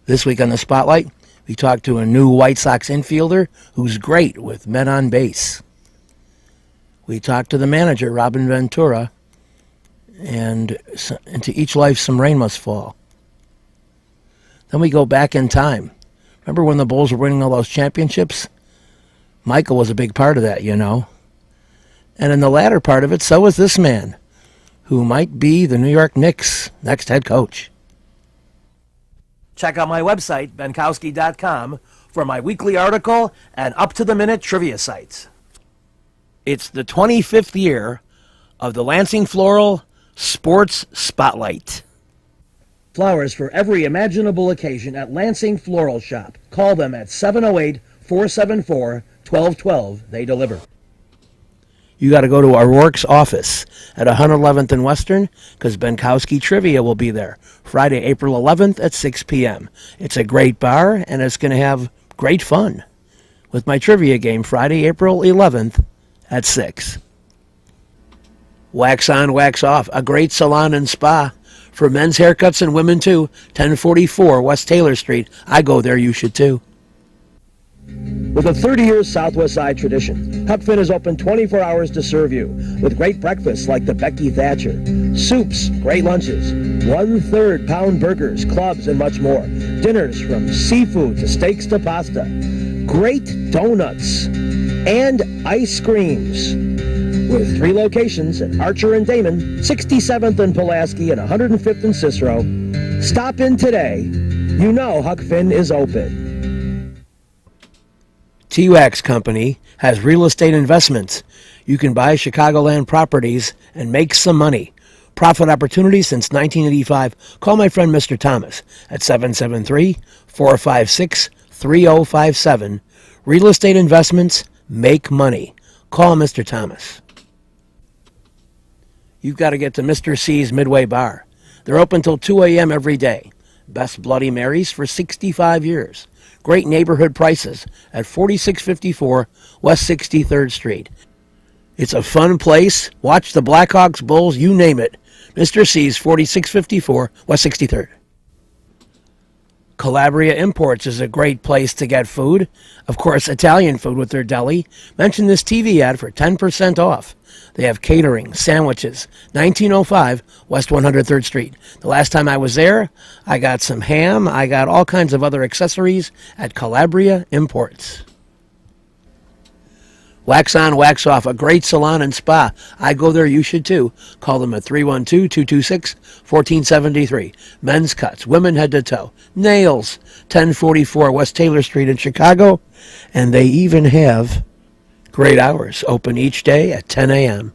This week on the Spotlight, we talked to a new White Sox infielder who's great with men on base. We talked to the manager, Robin Ventura, and into each life some rain must fall. Then we go back in time. Remember when the Bulls were winning all those championships? Michael was a big part of that, you know. And in the latter part of it, so is this man, who might be the New York Knicks' next head coach. Check out my website, benkowski.com, for my weekly article and up-to-the-minute trivia sites. It's the 25th year of the Lansing Floral Sports Spotlight. Flowers for every imaginable occasion at Lansing Floral Shop. Call them at 708-474-1212. They deliver. You got to go to O'Rourke's office at 111th and Western because Benkowski Trivia will be there Friday, April 11th at 6 p.m. It's a great bar, and it's going to have great fun with my trivia game Friday, April 11th at 6. Wax On, Wax Off, a great salon and spa for men's haircuts and women too, 1044 West Taylor Street. I go there, you should too. With a 30-year Southwest Side tradition, Huck Finn is open 24 hours to serve you with great breakfasts like the Becky Thatcher, soups, great lunches, 1/3 pound burgers, clubs, and much more. Dinners from seafood to steaks to pasta, great donuts, and ice creams. With 3 locations at Archer and Damon, 67th and Pulaski, and 105th and Cicero. Stop in today. You know Huck Finn is open. T-Wax Company has real estate investments. You can buy Chicagoland properties and make some money. Profit opportunity since 1985. Call my friend Mr. Thomas at 773-456-3057. Real estate investments make money. Call Mr. Thomas. You've got to get to Mr. C's Midway Bar. They're open till 2 a.m. every day. Best Bloody Marys for 65 years. Great neighborhood prices at 4654 West 63rd Street. It's a fun place. Watch the Blackhawks, Bulls, you name it. Mr. C's, 4654 West 63rd. Calabria Imports is a great place to get food. Of course, Italian food with their deli. Mention this TV ad for 10% off. They have catering, sandwiches, 1905 West 103rd Street. The last time I was there, I got some ham. I got all kinds of other accessories at Calabria Imports. Wax On, Wax Off, a great salon and spa. I go there, you should too. Call them at 312-226-1473. Men's cuts, women head to toe. Nails, 1044 West Taylor Street in Chicago. And they even have great hours, open each day at 10 a.m.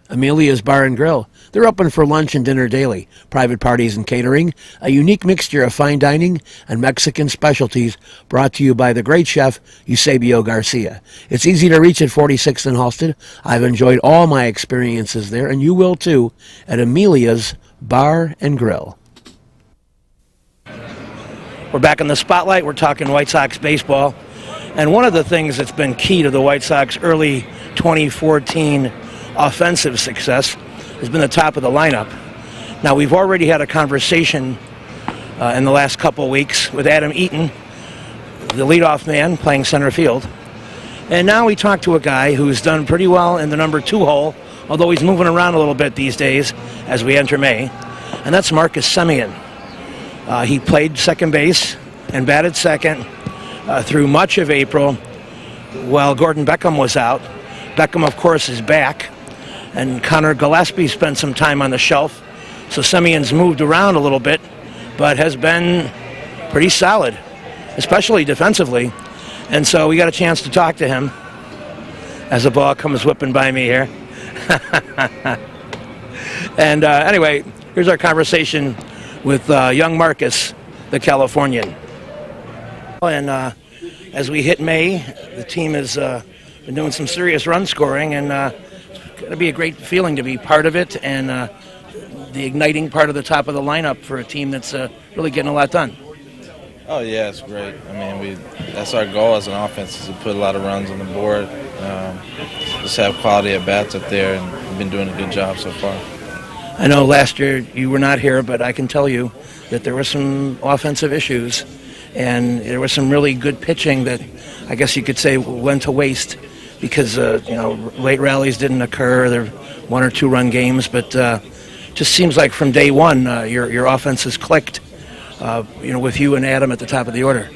Amelia's Bar and Grill. They're open for lunch and dinner daily. Private parties and catering. A unique mixture of fine dining and Mexican specialties brought to you by the great chef Eusebio Garcia. It's easy to reach at 46th and Halsted. I've enjoyed all my experiences there, and you will too, at Amelia's Bar and Grill. We're back in the spotlight. We're talking White Sox baseball. And one of the things that's been key to the White Sox early 2014 offensive success has been the top of the lineup. Now, we've already had a conversation in the last couple weeks with Adam Eaton, the leadoff man playing center field. And now we talk to a guy who's done pretty well in the number 2 hole, although he's moving around a little bit these days as we enter May. And that's Marcus Semien. He played second base and batted second through much of April while Gordon Beckham was out. Beckham, of course, is back. And Connor Gillespie spent some time on the shelf. So Semien's moved around a little bit, but has been pretty solid, especially defensively. And so we got a chance to talk to him as the ball comes whipping by me here. And anyway, here's our conversation with young Marcus, the Californian. And as we hit May, the team has been doing some serious run scoring, and it's going to be a great feeling to be part of it and the igniting part of the top of the lineup for a team that's really getting a lot done. Oh, yeah, it's great. I mean, that's our goal as an offense, is to put a lot of runs on the board, just have quality at-bats up there, and we've been doing a good job so far. I know last year you were not here, but I can tell you that there were some offensive issues, and there was some really good pitching that I guess you could say went to waste because late rallies didn't occur. There were 1 or 2 run games, but just seems like from day one your offense has clicked. With you and Adam at the top of the order.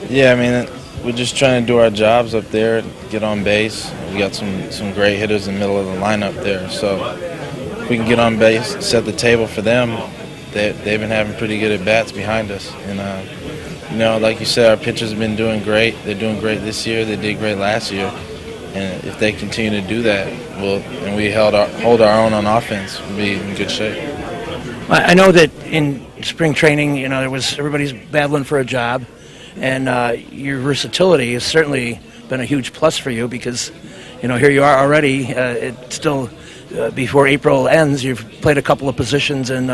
Yeah, I mean, we're just trying to do our jobs up there, get on base. We got some great hitters in the middle of the lineup there, so if we can get on base, set the table for them. They've been having pretty good at-bats behind us. And, like you said, our pitchers have been doing great. They're doing great this year. They did great last year. And if they continue to do that, and we hold our own on offense, we'll be in good shape. I know that in spring training, everybody's battling for a job, and your versatility has certainly been a huge plus for you because, here you are already. It's still before April ends. You've played a couple of positions, and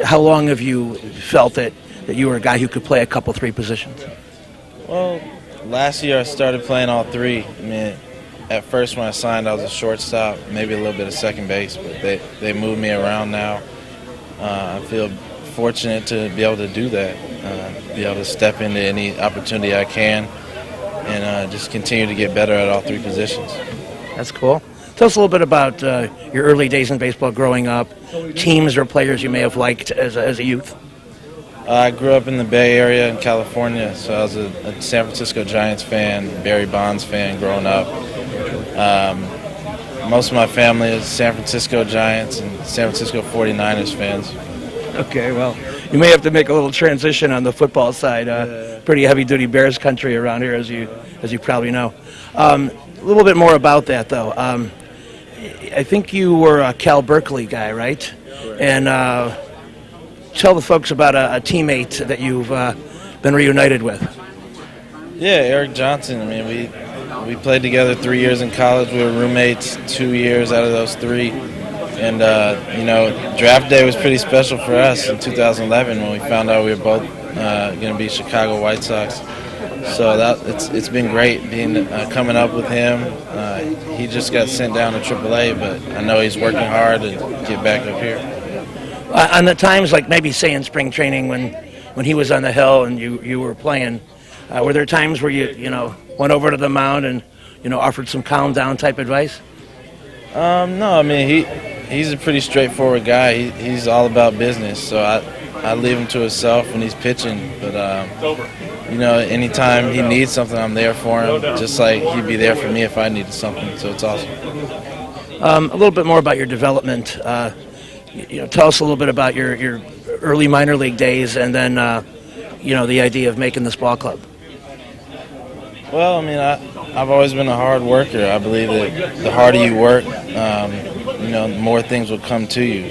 how long have you felt that you were a guy who could play a couple, 3 positions? Well, last year I started playing all 3. I mean, at first when I signed, I was a shortstop, maybe a little bit of second base, but they moved me around now. I feel fortunate to be able to do that, be able to step into any opportunity I can, and just continue to get better at all 3 positions. That's cool. Tell us a little bit about your early days in baseball growing up, teams or players you may have liked as a youth. I grew up in the Bay Area in California, so I was a San Francisco Giants fan, Barry Bonds fan growing up. Most of my family is San Francisco Giants and San Francisco 49ers fans. Okay, well, you may have to make a little transition on the football side. Pretty heavy-duty Bears country around here, as you probably know. A little bit more about that, though. I think you were a Cal Berkeley guy, right? And tell the folks about a teammate that you've been reunited with. Yeah, Eric Johnson. I mean, we played together 3 years in college. We were roommates 2 years out of those 3. And, draft day was pretty special for us in 2011 when we found out we were both going to be Chicago White Sox. So it's been great coming up with him. He just got sent down to AAA, but I know he's working hard to get back up here. On the times, like maybe say in spring training when he was on the hill and you were playing, were there times where you went over to the mound and offered some calm down type advice? No, I mean he's a pretty straightforward guy. He's all about business, so I leave him to himself when he's pitching. But anytime he needs something, I'm there for him. Just like he'd be there for me if I needed something. So it's awesome. A little bit more about your development. Tell us a little bit about your early minor league days, and then the idea of making this ball club. Well, I mean, I've always been a hard worker. I believe that the harder you work, the more things will come to you.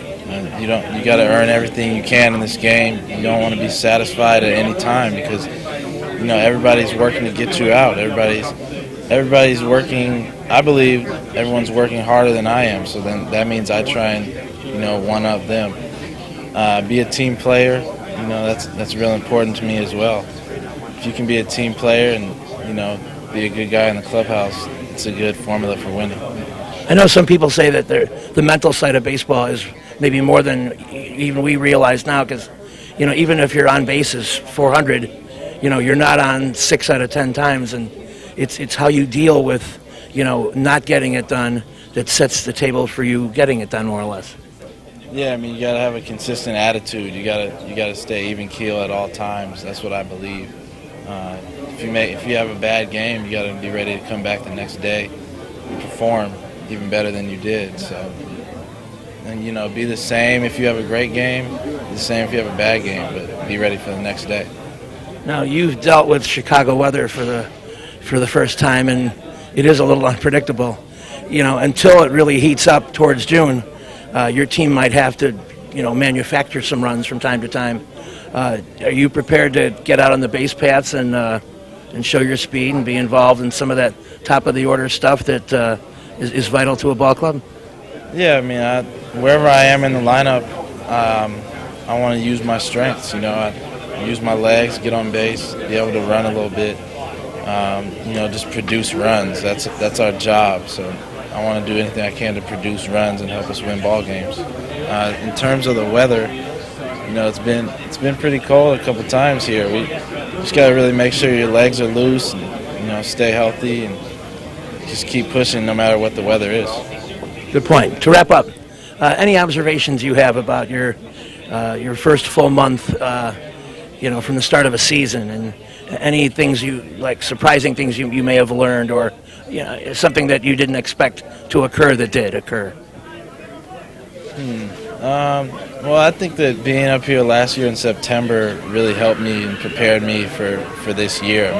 You got to earn everything you can in this game. You don't want to be satisfied at any time because everybody's working to get you out. Everybody's working. I believe everyone's working harder than I am. So then that means I try and one up them. Be a team player. That's real important to me as well. If you can be a team player and be a good guy in the clubhouse, it's a good formula for winning. I know some people say that the mental side of baseball is maybe more than even we realize now because, even if you're on bases 400, you're not on 6 out of 10 times, and it's how you deal with, not getting it done that sets the table for you getting it done more or less. Yeah, I mean, you got to have a consistent attitude. You got to stay even keel at all times. That's what I believe. If you have a bad game, you got to be ready to come back the next day and perform even better than you did. So, and be the same if you have a great game, the same if you have a bad game, but be ready for the next day. Now you've dealt with Chicago weather for the first time, and it is a little unpredictable. Until it really heats up towards June, your team might have to, manufacture some runs from time to time. Are you prepared to get out on the base paths and show your speed and be involved in some of that top of the order stuff that is vital to a ball club? Yeah, I mean, wherever I am in the lineup, I want to use my strengths. I use my legs, get on base, be able to run a little bit. Just produce runs. That's our job. So I want to do anything I can to produce runs and help us win ball games. In terms of the weather, it's been pretty cold a couple times here. We just got to really make sure your legs are loose and stay healthy and just keep pushing no matter what the weather is. Good point. To wrap up, any observations you have about your first full month, from the start of a season, and any things surprising things you may have learned, or something that you didn't expect to occur that did occur? Well, I think that being up here last year in September really helped me and prepared me for this year.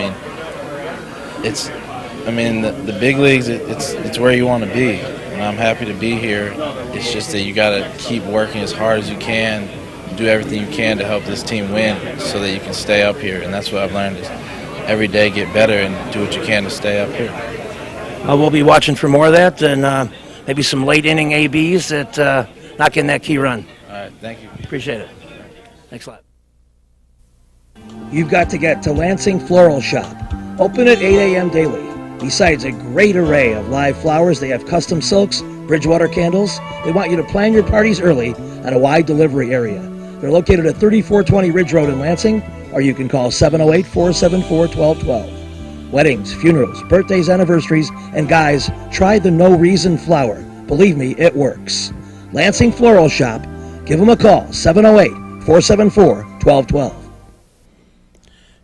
The big leagues, it's where you want to be, and I'm happy to be here. It's just that you got to keep working as hard as you can, do everything you can to help this team win so that you can stay up here, and that's what I've learned is every day get better and do what you can to stay up here. We'll be watching for more of that, and maybe some late inning ABs that knock in that key run. All right, thank you. Appreciate it. Thanks a lot. You've got to get to Lansing Floral Shop. Open at 8 a.m. daily. Besides a great array of live flowers, they have custom silks, Bridgewater candles. They want you to plan your parties early at a wide delivery area. They're located at 3420 Ridge Road in Lansing, or you can call 708-474-1212. Weddings, funerals, birthdays, anniversaries, and guys, try the No Reason flower. Believe me, it works. Lansing Floral Shop. Give them a call, 708-474-1212.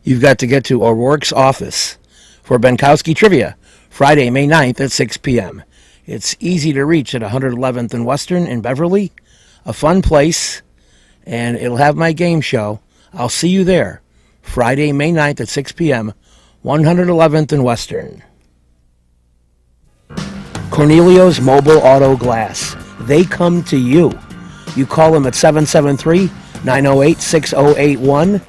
You've got to get to O'Rourke's office for Benkowski Trivia, Friday, May 9th at 6 p.m. It's easy to reach at 111th and Western in Beverly. A fun place, and it'll have my game show. I'll see you there, Friday, May 9th at 6 p.m., 111th and Western. Cornelio's Mobile Auto Glass. They come to you. You call them at 773-908-6081.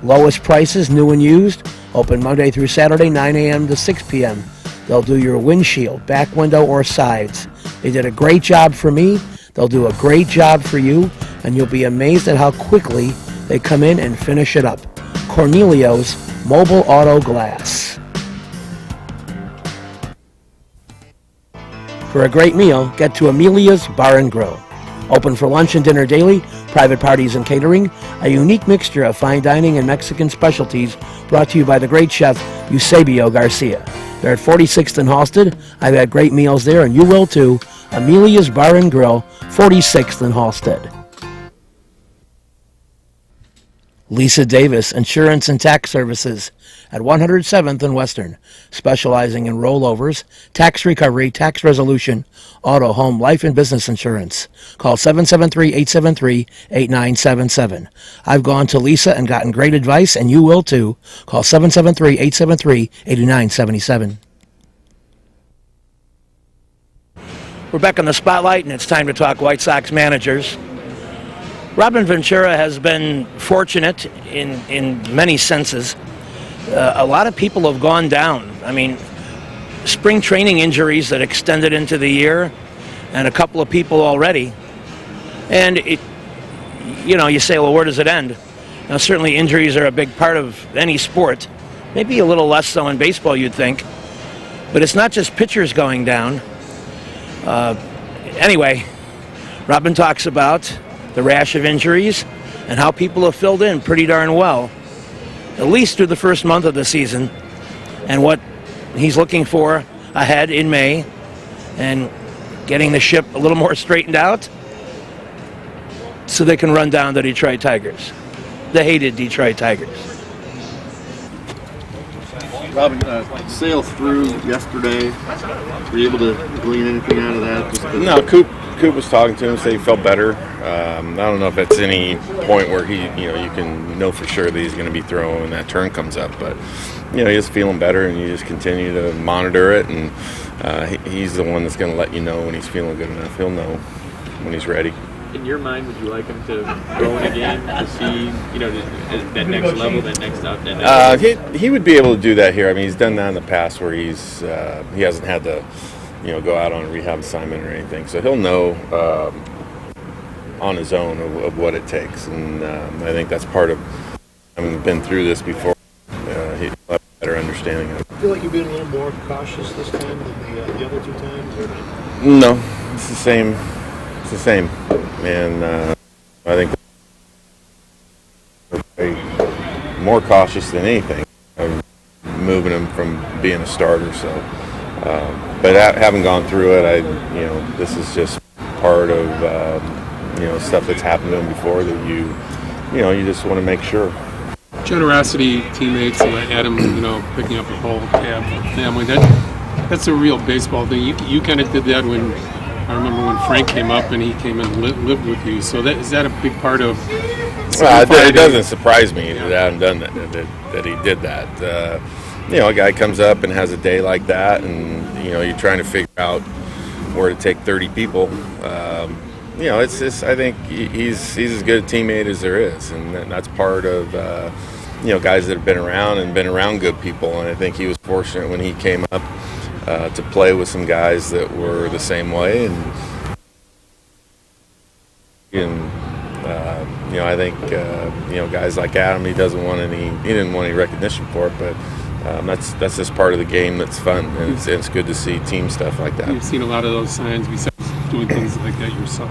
Lowest prices, new and used. Open Monday through Saturday, 9 a.m. to 6 p.m. They'll do your windshield, back window, or sides. They did a great job for me. They'll do a great job for you, and you'll be amazed at how quickly they come in and finish it up. Cornelio's Mobile Auto Glass. For a great meal, get to Amelia's Bar and Grill. Open for lunch and dinner daily, private parties and catering, a unique mixture of fine dining and Mexican specialties brought to you by the great chef Eusebio Garcia. They're at 46th and Halsted. I've had great meals there, and you will too. Amelia's Bar and Grill, 46th and Halsted. Lisa Davis, Insurance and Tax Services at 107th and Western, specializing in rollovers, tax recovery, tax resolution, auto, home, life, and business insurance. Call 773-873-8977. I've gone to Lisa and gotten great advice, and you will too. Call 773-873-8977. We're back on the spotlight, and it's time to talk White Sox managers. Robin Ventura has been fortunate in many senses. A lot of people have gone down. Spring training injuries that extended into the year, and a couple of people already. And you say, well, where does it end? Now, certainly injuries are a big part of any sport. Maybe a little less so in baseball, you'd think. But it's not just pitchers going down. Anyway, Robin talks about the rash of injuries and how people have filled in pretty darn well, at least through the first month of the season, and what he's looking for ahead in May, and getting the ship a little more straightened out so they can run down the Detroit Tigers, the hated Detroit Tigers. Robin, Sale through yesterday. Were you able to glean anything out of that? No, Coop was talking to him, said he felt better. I don't know if it's any point where you can know for sure that he's going to be throwing when that turn comes up, but he's feeling better, and you just continue to monitor it, and he's the one that's going to let you know when he's feeling good enough. He'll know when he's ready. In your mind, would you like him to go in a game to see, that next level, that next up? He would be able to do that here. He's done that in the past where he hasn't had to, go out on a rehab assignment or anything. So he'll know on his own of what it takes, and I think that's part of. Been through this before. He'll have a better understanding of it. Feel like you've been a little more cautious this time than the other 2 times, or not? No, it's the same. It's the same, and I think they're more cautious than anything, moving him from being a starter. So, but having gone through it, this is just part of stuff that's happened to him before that you just want to make sure. Generosity, teammates, Adam, picking up the whole tab family. That's a real baseball thing. You kind of did that when I remember when Frank came up and he came and lived with you. So is that a big part of? Well, it doesn't surprise me that Adam done that he did that. A guy comes up and has a day like that, and you're trying to figure out where to take 30 people. It's just, I think he's as good a teammate as there is, and that's part of guys that have been around good people. And I think he was fortunate when he came up to play with some guys that were the same way. I think guys like Adam, he didn't want any recognition for it, but that's just part of the game that's fun, and it's good to see team stuff like that. You've seen a lot of those signs besides doing things like that yourself.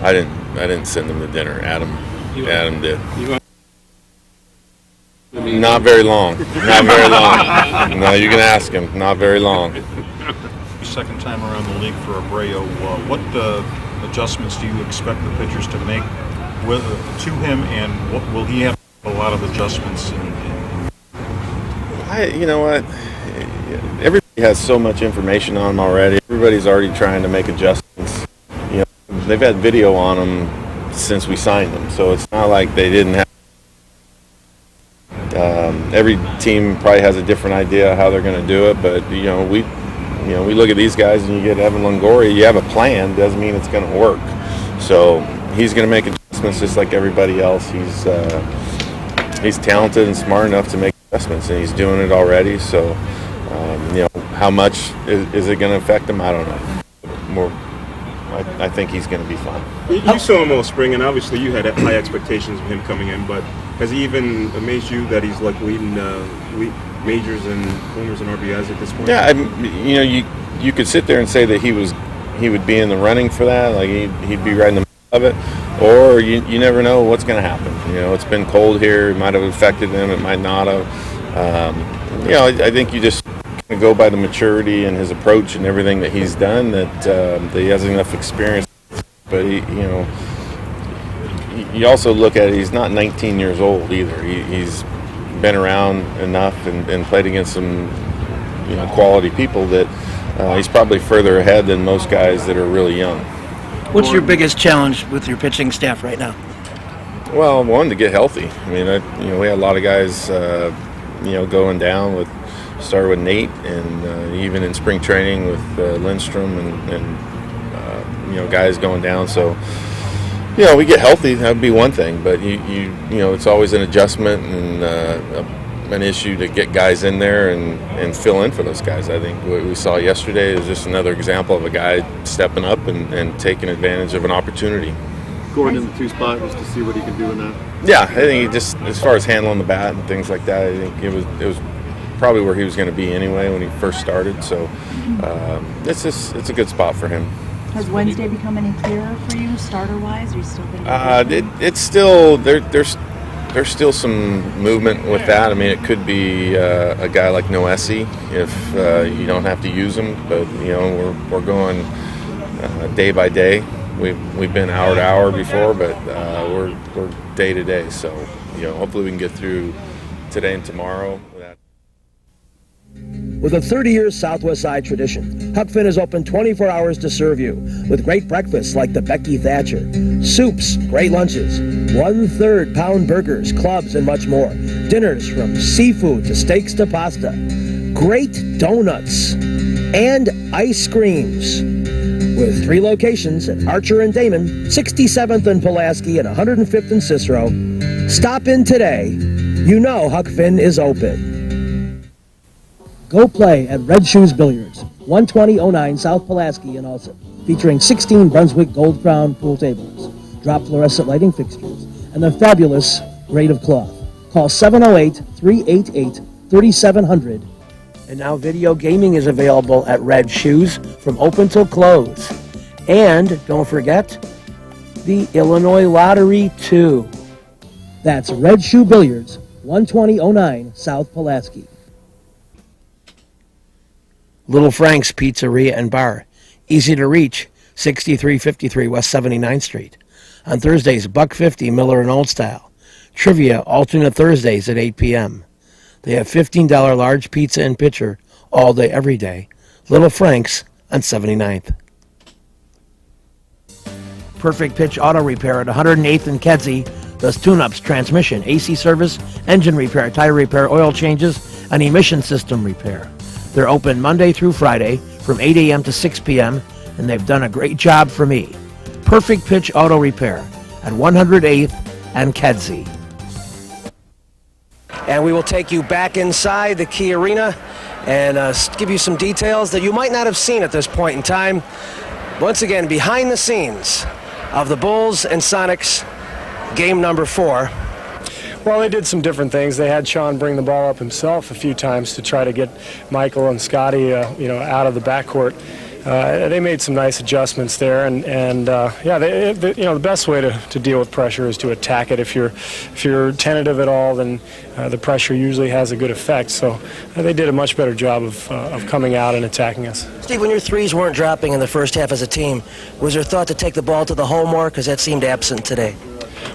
I didn't send them to dinner. Adam did. Not very long. Not very long. No, you can ask him. Not very long. Second time around the league for Abreu. What adjustments do you expect the pitchers to make to him, and what will he have a lot of adjustments You know what? Everybody has so much information on him already. Everybody's already trying to make adjustments. They've had video on him since we signed him, so it's not like they didn't have. Every team probably has a different idea how they're going to do it, but we look at these guys and you get Evan Longoria. You have a plan, doesn't mean it's going to work. So he's going to make adjustments just like everybody else. He's talented and smart enough to make adjustments, and he's doing it already. So how much is it going to affect him? I don't know. I think he's going to be fine. You saw him all spring, and obviously you had high expectations of him coming in, but has he even amazed you that he's like leading majors and homers and RBIs at this point? Yeah, you could sit there and say that he would be in the running for that, like he'd be right in the middle of it, or you never know what's going to happen. It's been cold here. It might have affected him. It might not have. I think you just go by the maturity and his approach and everything that he's done, that he has enough experience. But you also look at it, he's not 19 years old either. He's been around enough and played against some quality people that he's probably further ahead than most guys that are really young. What's your biggest challenge with your pitching staff right now? Well, one, to get healthy. I mean, we had a lot of guys going down. Started with Nate, and even in spring training with Lindstrom and guys going down. So we get healthy. That would be one thing, but it's always an adjustment and an issue to get guys in there and fill in for those guys. I think what we saw yesterday is just another example of a guy stepping up and taking advantage of an opportunity. Going in the 2 spot just to see what he can do in that. Yeah, I think he just, as far as handling the bat and things like that, I think it was probably where he was going to be anyway when he first started. So it's a good spot for him. Has Wednesday become any clearer for you, starter-wise? Are you still thinking? It's still there's still some movement with that. I mean, it could be a guy like Noesi if you don't have to use him, but we're going day by day. We've been hour to hour before, but we're day to day. So hopefully we can get through today and tomorrow. With a 30-year Southwest Side tradition, Huck Finn is open 24 hours to serve you with great breakfasts like the Becky Thatcher, soups, great lunches, 1/3 pound burgers, clubs, and much more. Dinners from seafood to steaks to pasta, great donuts, and ice creams. With 3 locations at Archer and Damon, 67th and Pulaski, and 105th and Cicero. Stop in today. Huck Finn is open. Go play at Red Shoes Billiards, 12009 South Pulaski in Alsip, featuring 16 Brunswick Gold Crown pool tables, drop fluorescent lighting fixtures, and the fabulous grade of cloth. Call 708-388-3200 3700. And now video gaming is available at Red Shoes from open till close. And don't forget, the Illinois Lottery, too. That's Red Shoe Billiards, 12009 South Pulaski. Little Frank's Pizzeria and Bar. Easy to reach, 6353 West 79th Street. On Thursdays, $1.50 Miller and Old Style. Trivia alternate Thursdays at 8 p.m. They have $15 large pizza and pitcher all day, every day. Little Frank's on 79th. Perfect Pitch Auto Repair at 108th and Kedzie does tune-ups, transmission, AC service, engine repair, tire repair, oil changes, and emission system repair. They're open Monday through Friday from 8 a.m. to 6 p.m., and they've done a great job for me. Perfect Pitch Auto Repair at 108th and Kedzie. And we will take you back inside the Key Arena and give you some details that you might not have seen at this point in time. Once again, behind the scenes of the Bulls and Sonics game number 4. Well, they did some different things. They had Sean bring the ball up himself a few times to try to get Michael and Scotty, out of the backcourt. They made some nice adjustments there, and the best way to deal with pressure is to attack it. If you're tentative at all, then the pressure usually has a good effect. So they did a much better job of coming out and attacking us. Steve, when your threes weren't dropping in the first half as a team, was there thought to take the ball to the hole more? Because that seemed absent today.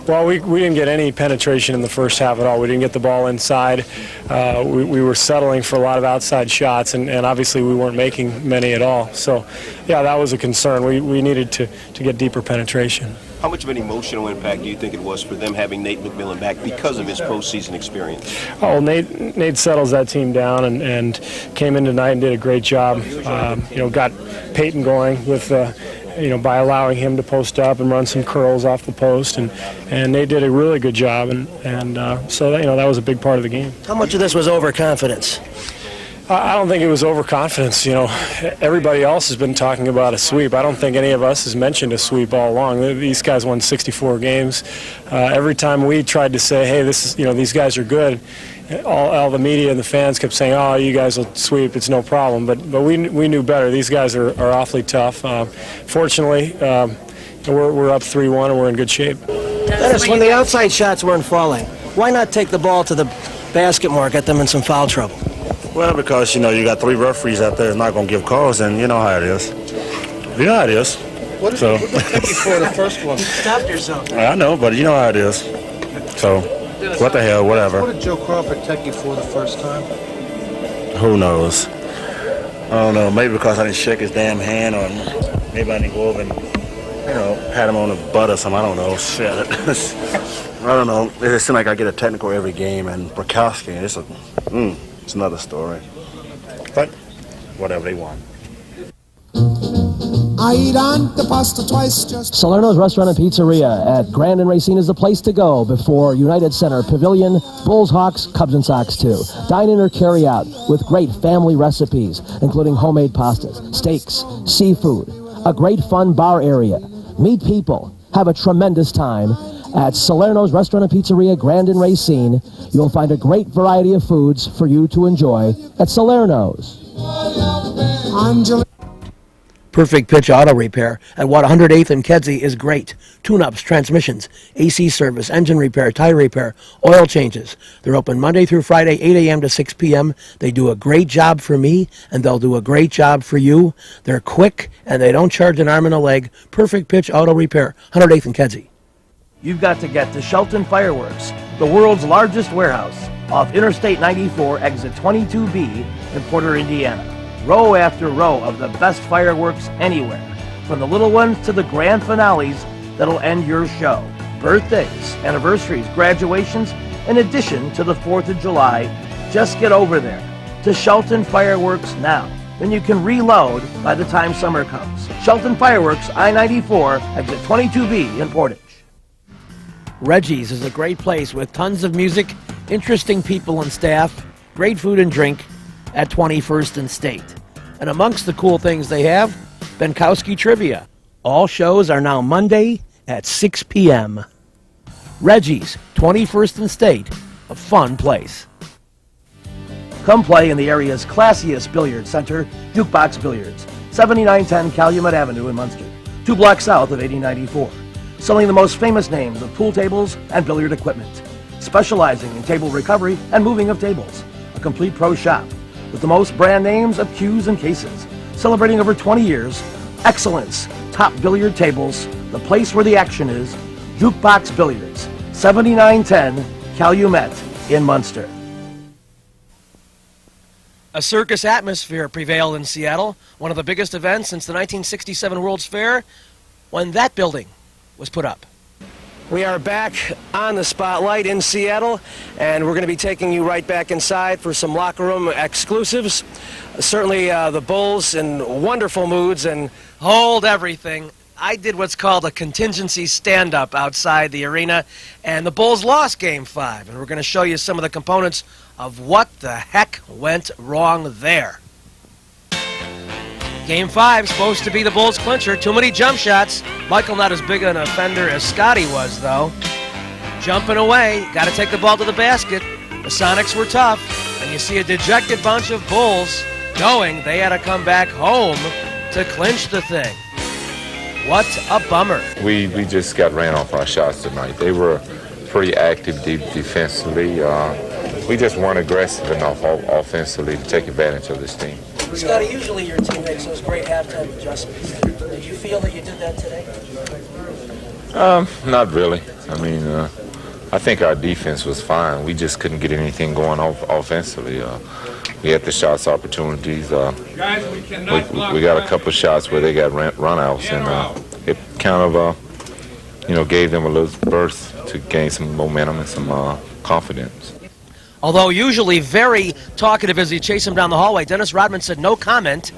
Well, we didn't get any penetration in the first half at all. We didn't get the ball inside. We were settling for a lot of outside shots, and obviously we weren't making many at all. So, yeah, that was a concern. We needed to get deeper penetration. How much of an emotional impact do you think it was for them having Nate McMillan back because of his postseason experience? Oh, Nate settles that team down and came in tonight and did a great job. Got Peyton going with by allowing him to post up and run some curls off the post, and they did a really good job, and so that was a big part of the game. How much of this was overconfidence? I don't think it was overconfidence. Everybody else has been talking about a sweep. I don't think any of us has mentioned a sweep all along. These guys won 64 games. Every time we tried to say, hey, these guys are good, all the media and the fans kept saying, oh, you guys will sweep, it's no problem. But we knew better. These guys are awfully tough. Fortunately, we're up 3-1 and we're in good shape. Dennis, when the outside shots weren't falling, why not take the ball to the basket more, get them in some foul trouble? Well, because, you got 3 referees out there that's not going to give calls, and you know how it is. You know how it is. What did you for the first one? You stopped yourself. I know, but you know how it is. So, what the hell, whatever. What did Joe Crawford take you for the first time? Who knows? I don't know. Maybe because I didn't shake his damn hand, or maybe I didn't go over and, pat him on the butt or something. I don't know. Shit. I don't know. It seems like I get a technical every game, and Bukowski, it's another story. But whatever, they want. I eat on the pasta twice just... Salerno's Restaurant and Pizzeria at Grand and Racine is the place to go before United Center Pavilion, Bulls, Hawks, Cubs, and Sox too. Dine in or carry out with great family recipes, including homemade pastas, steaks, seafood, a great fun bar area. Meet people, have a tremendous time. At Salerno's Restaurant and Pizzeria, Grand and Racine, you'll find a great variety of foods for you to enjoy at Salerno's. Perfect Pitch Auto Repair at 108th and Kedzie is great. Tune-ups, transmissions, AC service, engine repair, tire repair, oil changes. They're open Monday through Friday, 8 a.m. to 6 p.m. They do a great job for me, and they'll do a great job for you. They're quick, and they don't charge an arm and a leg. Perfect Pitch Auto Repair, 108th and Kedzie. You've got to get to Shelton Fireworks, the world's largest warehouse, off Interstate 94, exit 22B in Porter, Indiana. Row after row of the best fireworks anywhere, from the little ones to the grand finales that'll end your show. Birthdays, anniversaries, graduations, in addition to the 4th of July. Just get over there to Shelton Fireworks now. Then you can reload by the time summer comes. Shelton Fireworks, I-94, exit 22B in Portage. Reggie's is a great place with tons of music, interesting people and staff, great food and drink at 21st and State. And amongst the cool things they have, Benkowski Trivia. All shows are now Monday at 6 p.m. Reggie's, 21st and State, a fun place. Come play in the area's classiest billiard center, Jukebox Billiards, 7910 Calumet Avenue in Munster, 2 blocks south of 8094. Selling the most famous names of pool tables and billiard equipment. Specializing in table recovery and moving of tables. A complete pro shop with the most brand names of cues and cases. Celebrating over 20 years, excellence, top billiard tables, the place where the action is, Jukebox Billiards, 7910 Calumet in Munster. A circus atmosphere prevailed in Seattle, one of the biggest events since the 1967 World's Fair, when that building was put up. We are back on the spotlight in Seattle, and we're going to be taking you right back inside for some locker room exclusives. Certainly the Bulls in wonderful moods and hold everything. I did what's called a contingency stand-up outside the arena, and the Bulls lost Game 5, and we're going to show you some of the components of what the heck went wrong there. Game 5 supposed to be the Bulls' clincher. Too many jump shots. Michael not as big an offender as Scotty was, though. Jumping away. Got to take the ball to the basket. The Sonics were tough. And you see a dejected bunch of Bulls knowing they had to come back home to clinch the thing. What a bummer. We just got ran off our shots tonight. They were pretty active defensively. We just weren't aggressive enough offensively to take advantage of this team. Scotty, usually your team makes those great halftime adjustments. Did you feel that you did that today? Not really. I mean, I think our defense was fine. We just couldn't get anything going offensively. We had the shots opportunities. We got a couple of shots where they got runouts, and it kind of, gave them a little burst to gain some momentum and some confidence. Although usually very talkative as he chased him down the hallway, Dennis Rodman said no comment,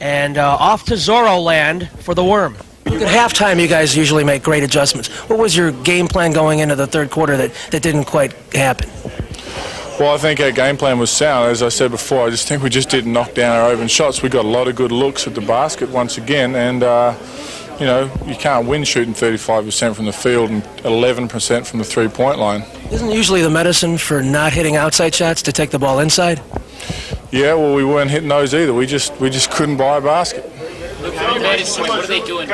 and off to Zorro land for the Worm. Look, at halftime, you guys usually make great adjustments. What was your game plan going into the third quarter that didn't quite happen? Well, I think our game plan was sound. As I said before, I just think we just didn't knock down our open shots. We got a lot of good looks at the basket once again, and you can't win shooting 35% from the field and 11% from the three-point line. Isn't usually the medicine for not hitting outside shots to take the ball inside? Yeah, well, we weren't hitting those either. We just couldn't buy a basket. What are they doing?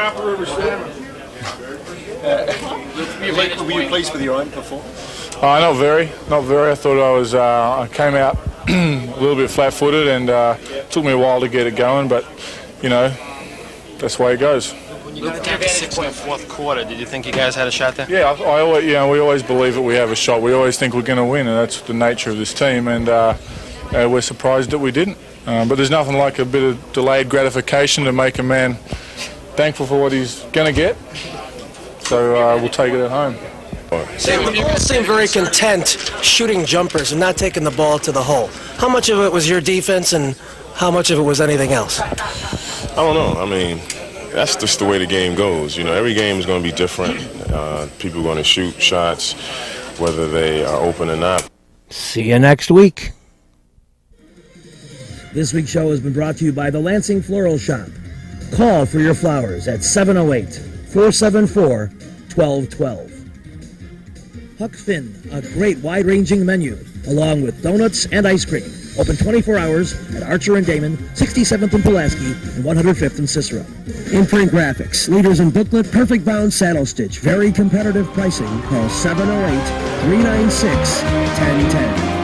Were you pleased with your own performance? Not very. I thought I came out a little bit flat-footed, and it took me a while to get it going, but, that's the way it goes. When you got down to 6 in the fourth quarter, did you think you guys had a shot there? Yeah, we always believe that we have a shot. We always think we're going to win, and that's the nature of this team, and we're surprised that we didn't. But there's nothing like a bit of delayed gratification to make a man thankful for what he's going to get. So we'll take it at home. The Bulls seem very content shooting jumpers and not taking the ball to the hole. How much of it was your defense and how much of it was anything else? I don't know. I mean, that's just the way the game goes. Every game is going to be different. People are going to shoot shots, whether they are open or not. See you next week. This week's show has been brought to you by the Lansing Floral Shop. Call for your flowers at 708-474-1212. Huck Finn, a great wide-ranging menu, along with donuts and ice cream. Open 24 hours at Archer and Damon, 67th and Pulaski, and 105th and Cicero. Imprint Graphics, leaders in booklet, perfect bound saddle stitch, very competitive pricing. Call 708-396-1010.